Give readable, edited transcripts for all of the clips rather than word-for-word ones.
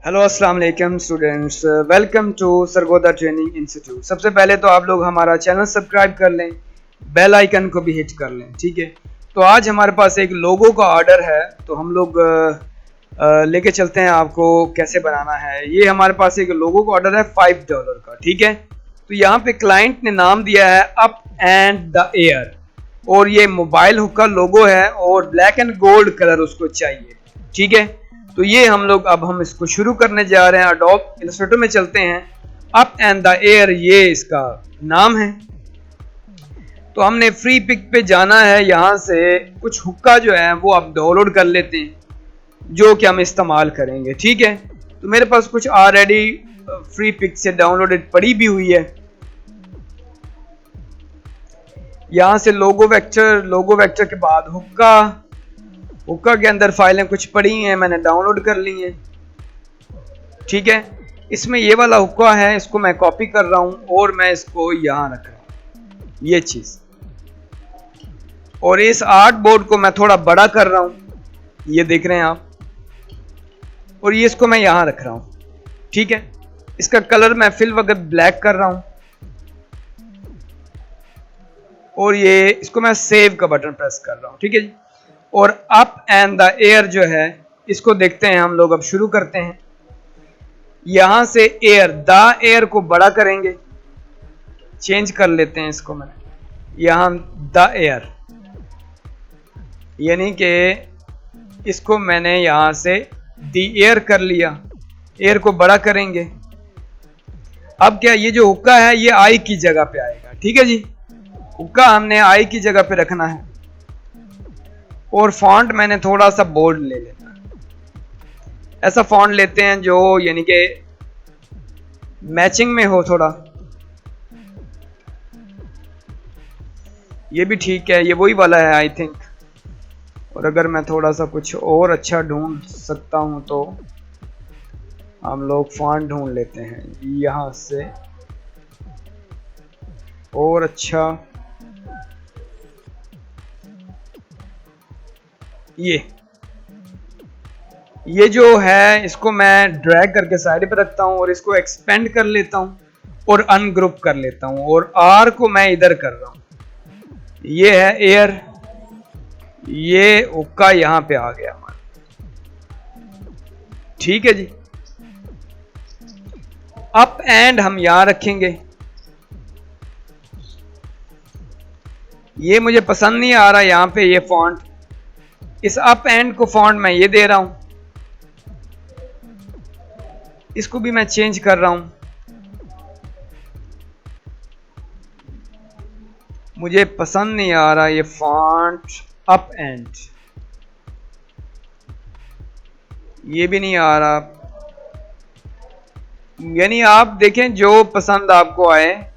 Hello अस्सलाम वालेकुम students, welcome to Sargodha Training Institute. सबसे पहले तो आप लोग हमारा चैनल सब्सक्राइब कर लें, बेल आइकन को भी हिट कर लें, ठीक है। तो आज हमारे पास एक लोगो का ऑर्डर है, तो हम लोग लेके चलते हैं आपको कैसे बनाना है। ये हमारे पास एक लोगो का ऑर्डर है $5 का, ठीक है। तो यहाँ पे क्लाइंट ने नाम दिया है अप एंड द एयर, और ये मोबाइल हुक का लोगो है और ब्लैक एंड गोल्ड कलर उसको चाहिए, ठीक है। तो ये हम इसको शुरू करने जा रहे हैं। एडोब इलस्ट्रेटर में चलते हैं। अप एंड द एयर ये इसका नाम है। तो हमने फ्री पिक पे जाना है। यहाँ से कुछ हुक्का जो है वो आप डाउनलोड कर लेते हैं, जो कि हम इस्तेमाल करेंगे, ठीक है। तो मेरे पास कुछ ऑलरेडी फ्री पिक से डाउनलोडेड पड़ी भी हुई है। यहाँ से लोगो वेक्टर के बाद हुक्का के अंदर फाइलें कुछ पड़ी हैं, मैंने डाउनलोड कर ली हैं, ठीक है। इसमें ये वाला हुक्का है, इसको मैं कॉपी कर रहा हूं और मैं इसको यहां रख रहा हूं, ये चीज। और इस आर्ट बोर्ड को मैं थोड़ा बड़ा कर रहा हूं, ये देख रहे हैं आप। और ये इसको मैं यहां रख रहा हूं, ठीक है। इसका कलर मैं फिल वगैरह ब्लैक कर रहा हूं, और ये इसको मैं सेव का बटन प्रेस कर रहा हूं, ठीक है जी। और अप एंड द एयर जो है इसको देखते हैं हम लोग। अब शुरू करते हैं। यहां से द एयर को बड़ा करेंगे, चेंज कर लेते हैं इसको। मैंने यहां द एयर, यानी कि इसको मैंने यहां से द एयर कर लिया। एयर को बड़ा करेंगे। अब क्या, ये जो हुक्का है ये आई की जगह पे आएगा, ठीक है जी। हुक्का हमने आई की जगह पे रखना है। और फॉन्ट मैंने थोड़ा सा बोल्ड ले लेना है। ऐसा फॉन्ट लेते हैं जो यानी कि मैचिंग में हो थोड़ा। ये भी ठीक है, ये वही वाला है आई थिंक। और अगर मैं थोड़ा सा कुछ और अच्छा ढूंढ सकता हूं तो हम लोग फॉन्ट ढूंढ लेते हैं यहां से और अच्छा। ये जो है इसको मैं ड्रैग करके साइड पे रखता हूं और इसको एक्सपेंड कर लेता हूं और अनग्रुप कर लेता हूं। और आर को मैं इधर कर रहा हूं। ये है एयर, ये हुक्का यहां पे आ गया हमारा, ठीक है जी। अप एंड हम यहां रखेंगे। ये मुझे पसंद नहीं आ रहा यहां पे ये फॉन्ट। इस अप एंड को फॉन्ट मैं ये दे रहा हूं, इसको भी मैं चेंज कर रहा हूं। मुझे पसंद नहीं आ रहा ये फॉन्ट अप एंड, ये भी नहीं आ रहा। यानी आप देखें जो पसंद आपको आए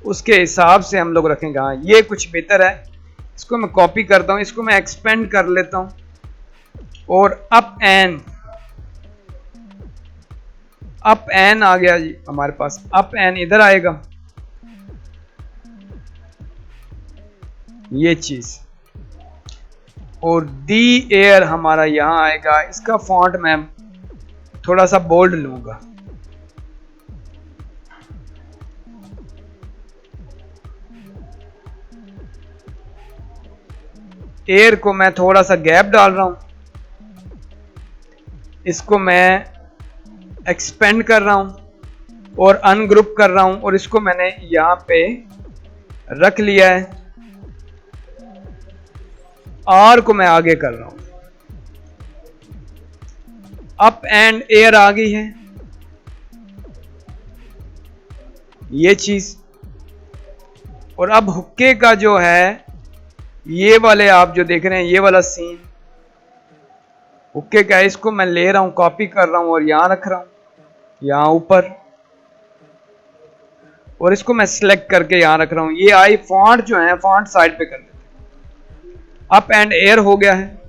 उसके हिसाब से हम लोग रखेंगे। हाँ, ये कुछ बेहतर है। इसको मैं कॉपी करता हूं, इसको मैं एक्सपेंड कर लेता हूं और अप एन आ गया जी हमारे पास। अप एन इधर आएगा, ये चीज। और दी एयर हमारा यहां आएगा। इसका फॉन्ट मैं थोड़ा सा बोल्ड लूंगा। एयर को मैं थोड़ा सा गैप डाल रहा हूं, इसको मैं एक्सपेंड कर रहा हूं और अनग्रुप कर रहा हूं। और इसको मैंने यहां पे रख लिया है। आर को मैं आगे कर रहा हूं। अप एंड एयर आ गई है, ये चीज। और अब हुक्के का जो है ये वाले आप जो देख रहे हैं ये वाला सीन हुक्के का, इसको मैं ले रहा हूं, कॉपी कर रहा हूं और यहां रख रहा हूं, यहां ऊपर। और इसको मैं सिलेक्ट करके यहां रख रहा हूं। ये आई फॉन्ट जो है फॉन्ट साइड पे कर देते हैं। अप एंड एयर हो गया है।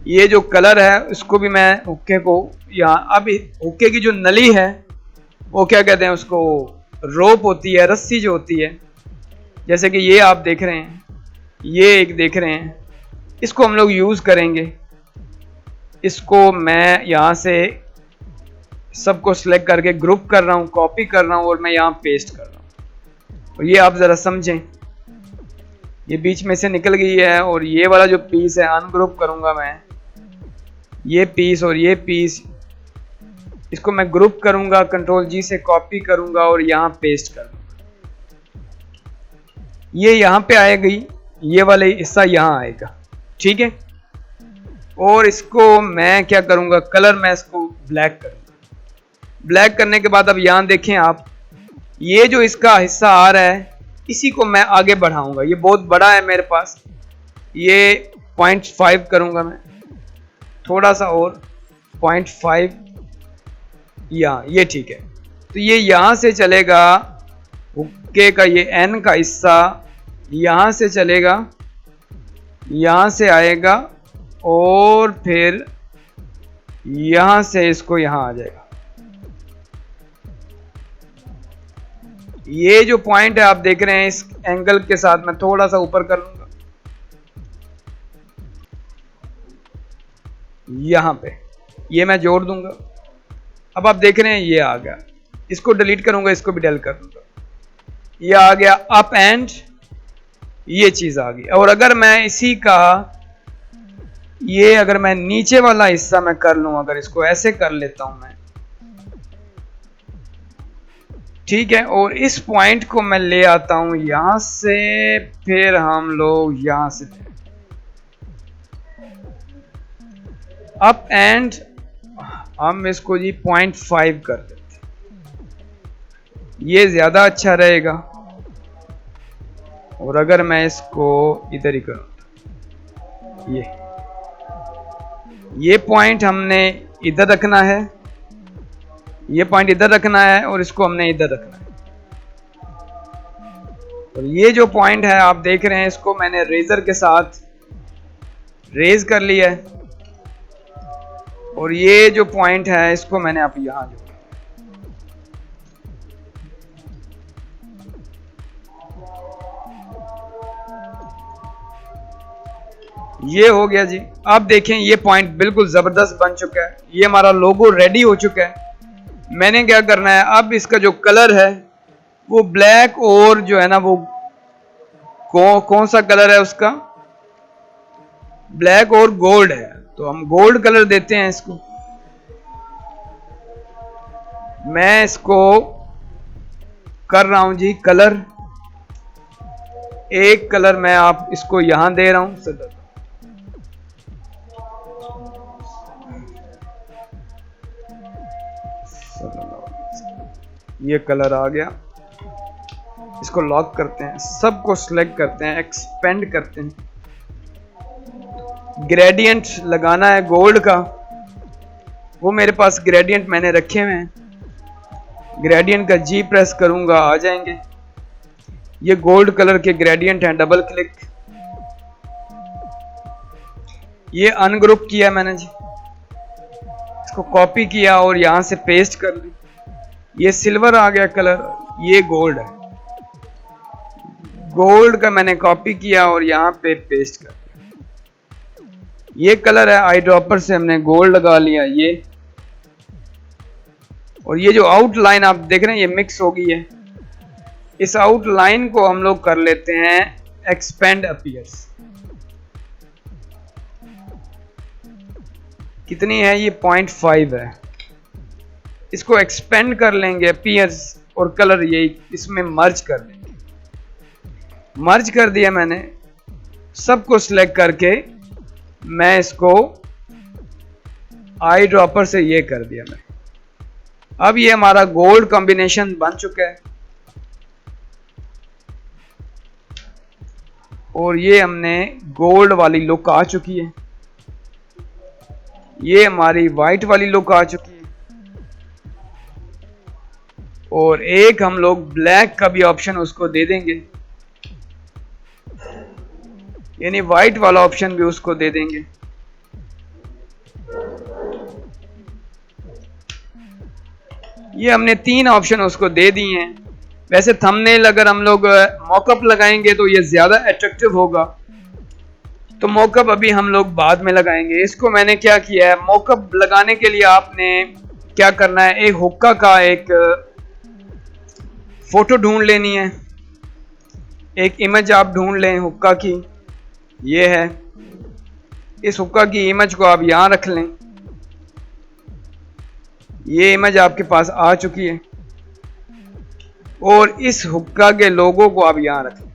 ये जो कलर है इसको भी मैं हुक्के को यहां। अब हुक्के की जो नली है वो क्या कहते हैं उसको, रोप होती है, रस्सी जो होती है। जैसे कि ये आप देख रहे हैं, ये एक देख रहे हैं, इसको हम लोग यूज करेंगे। इसको मैं यहां से सबको सिलेक्ट करके ग्रुप कर रहा हूँ, कॉपी कर रहा हूँ और मैं यहाँ पेस्ट कर रहा हूँ। और ये आप ज़रा समझें, ये बीच में से निकल गई है और ये वाला जो पीस है अनग्रुप करूँगा मैं, ये पीस और ये पीस, इसको मैं ग्रुप करूँगा, कंट्रोल जी से कॉपी करूँगा और यहाँ पेस्ट कर दूँगा। ये यहाँ पे आएगी, ये वाला हिस्सा यहाँ आएगा, ठीक है। और इसको मैं क्या करूँगा, कलर मैं इसको ब्लैक करूँगा। ब्लैक करने के बाद अब यहाँ देखें आप, ये जो इसका हिस्सा आ रहा है इसी को मैं आगे बढ़ाऊंगा। ये बहुत बड़ा है मेरे पास, ये 0.5 करूंगा मैं, थोड़ा सा और 0.5 यहाँ, ये ठीक है। तो ये यहाँ से चलेगा, हुक्के का ये एन का हिस्सा यहाँ से चलेगा, यहाँ से आएगा और फिर यहाँ से इसको यहाँ आ जाएगा। ये जो पॉइंट है आप देख रहे हैं, इस एंगल के साथ मैं थोड़ा सा ऊपर कर लूंगा, यहां पे ये मैं जोड़ दूंगा। अब आप देख रहे हैं ये आ गया, इसको डिलीट करूंगा, इसको भी डिलीट कर दूंगा, ये आ गया अप एंड ये चीज आ गई। और अगर मैं इसी का ये अगर मैं नीचे वाला हिस्सा मैं कर लूं, अगर इसको ऐसे कर लेता हूं मैं, ठीक है, और इस पॉइंट को मैं ले आता हूं यहां से, फिर हम लोग यहां से अप एंड हम इसको जी 0.5 कर देते, ये ज्यादा अच्छा रहेगा। और अगर मैं इसको इधर ही करूं, ये पॉइंट हमने इधर रखना है, ये पॉइंट इधर रखना है और इसको हमने इधर रखना है। और ये जो पॉइंट है आप देख रहे हैं, इसको मैंने रेजर के साथ रेज कर लिया है। और ये जो पॉइंट है इसको मैंने आप यहां जोड़ा, ये हो गया जी। आप देखें ये पॉइंट बिल्कुल जबरदस्त बन चुका है, ये हमारा लोगो रेडी हो चुका है। मैंने क्या करना है, अब इसका जो कलर है वो ब्लैक और जो है ना वो कौन सा कलर है उसका, ब्लैक और गोल्ड है, तो हम गोल्ड कलर देते हैं इसको। मैं इसको कर रहा हूं जी कलर, एक कलर मैं आप इसको यहां दे रहा हूं, ये कलर आ गया। इसको लॉक करते हैं, सबको सिलेक्ट करते हैं, एक्सपेंड करते हैं। ग्रेडियंट लगाना है गोल्ड का, वो मेरे पास ग्रेडियंट मैंने रखे हुए हैं, ग्रेडियंट का जी प्रेस करूंगा आ जाएंगे। ये गोल्ड कलर के ग्रेडियंट हैं, डबल क्लिक, ये अनग्रुप किया मैंने जी, इसको कॉपी किया और यहां से पेस्ट कर ली। ये सिल्वर आ गया कलर, ये गोल्ड है, गोल्ड का मैंने कॉपी किया और यहां पे पेस्ट कर दिया। ये कलर है, आई ड्रॉपर से हमने गोल्ड लगा लिया ये। और ये जो आउटलाइन आप देख रहे हैं ये मिक्स हो गई है, इस आउटलाइन को हम लोग कर लेते हैं एक्सपेंड अपीयर्स। कितनी है ये, 0.5 है, इसको एक्सपेंड कर लेंगे अपीयर्स और कलर यही इसमें मर्ज कर देंगे। मर्ज कर दिया मैंने, सबको सिलेक्ट करके मैं इसको आई ड्रॉपर से ये कर दिया मैं। अब ये हमारा गोल्ड कॉम्बिनेशन बन चुका है और ये हमने गोल्ड वाली लुक आ चुकी है, ये हमारी वाइट वाली लुक आ चुकी है। और एक हम लोग ब्लैक का भी ऑप्शन उसको दे देंगे, यानी वाइट वाला ऑप्शन भी उसको दे देंगे। ये हमने 3 ऑप्शन उसको दे दिए हैं। वैसे थंबनेल अगर हम लोग मॉकअप लगाएंगे तो ये ज्यादा अट्रैक्टिव होगा, तो मॉकअप अभी हम लोग बाद में लगाएंगे। इसको मैंने क्या किया है, मॉकअप लगाने के लिए आपने क्या करना है, एक हुक्का का एक फोटो ढूंढ लेनी है, एक इमेज आप ढूंढ लें हुक्का की, ये है। इस हुक्का की इमेज को आप यहां रख लें। ये इमेज आपके पास आ चुकी है और इस हुक्का के लोगो को आप यहां रख लें।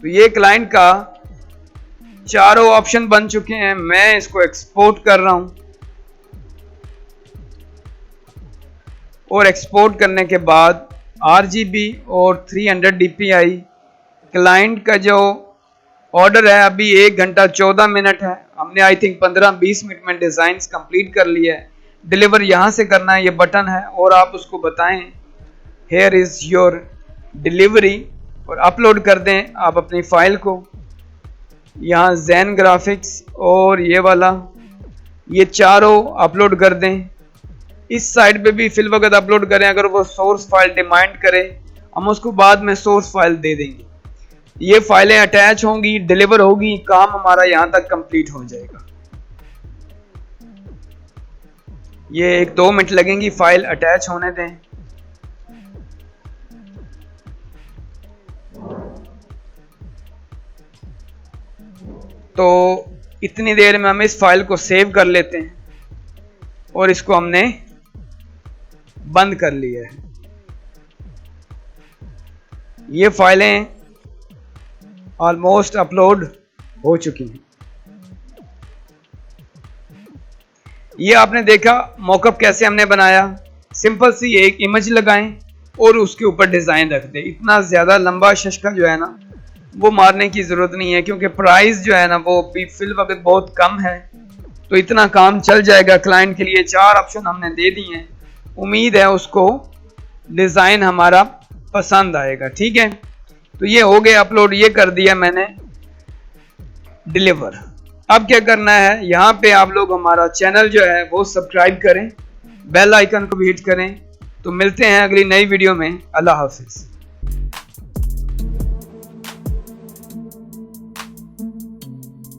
तो ये क्लाइंट का चारों ऑप्शन बन चुके हैं। मैं इसको एक्सपोर्ट कर रहा हूं और एक्सपोर्ट करने के बाद RGB और 300 DPI क्लाइंट का जो ऑर्डर है अभी 1 घंटा 14 मिनट है। हमने आई थिंक 15-20 मिनट में डिज़ाइन कंप्लीट कर लिया है। डिलीवर यहाँ से करना है, ये बटन है और आप उसको बताएं हेयर इज़ योर डिलीवरी और अपलोड कर दें आप अपनी फाइल को। यहाँ जैन ग्राफिक्स और ये वाला, ये चारों अपलोड कर दें। इस साइड पे भी फिल वगैरह अपलोड करें। अगर वो सोर्स फाइल डिमांड करे हम उसको बाद में सोर्स फाइल दे देंगे। ये फाइलें अटैच होंगी, डिलीवर होगी, काम हमारा यहां तक कंप्लीट हो जाएगा। ये 1-2 मिनट लगेंगी फाइल अटैच होने दें। तो इतनी देर में हम इस फाइल को सेव कर लेते हैं और इसको हमने बंद कर लिया है। ये फाइलें ऑलमोस्ट अपलोड हो चुकी हैं। ये आपने देखा मॉकअप कैसे हमने बनाया। सिंपल सी एक इमेज लगाएं और उसके ऊपर डिजाइन रख दें। इतना ज्यादा लंबा शशका जो है ना वो मारने की जरूरत नहीं है, क्योंकि प्राइस जो है ना वो फिल वक्त बहुत कम है, तो इतना काम चल जाएगा क्लाइंट के लिए। 4 ऑप्शन हमने दे दिए हैं। उम्मीद है उसको डिजाइन हमारा पसंद आएगा। ठीक है, तो ये हो गया अपलोड, ये कर दिया मैंने डिलीवर। अब क्या करना है, यहाँ पे आप लोग हमारा चैनल जो है वो सब्सक्राइब करें, बेल आइकन को भी हिट करें। तो मिलते हैं अगली नई वीडियो में। अल्लाह हाफिज।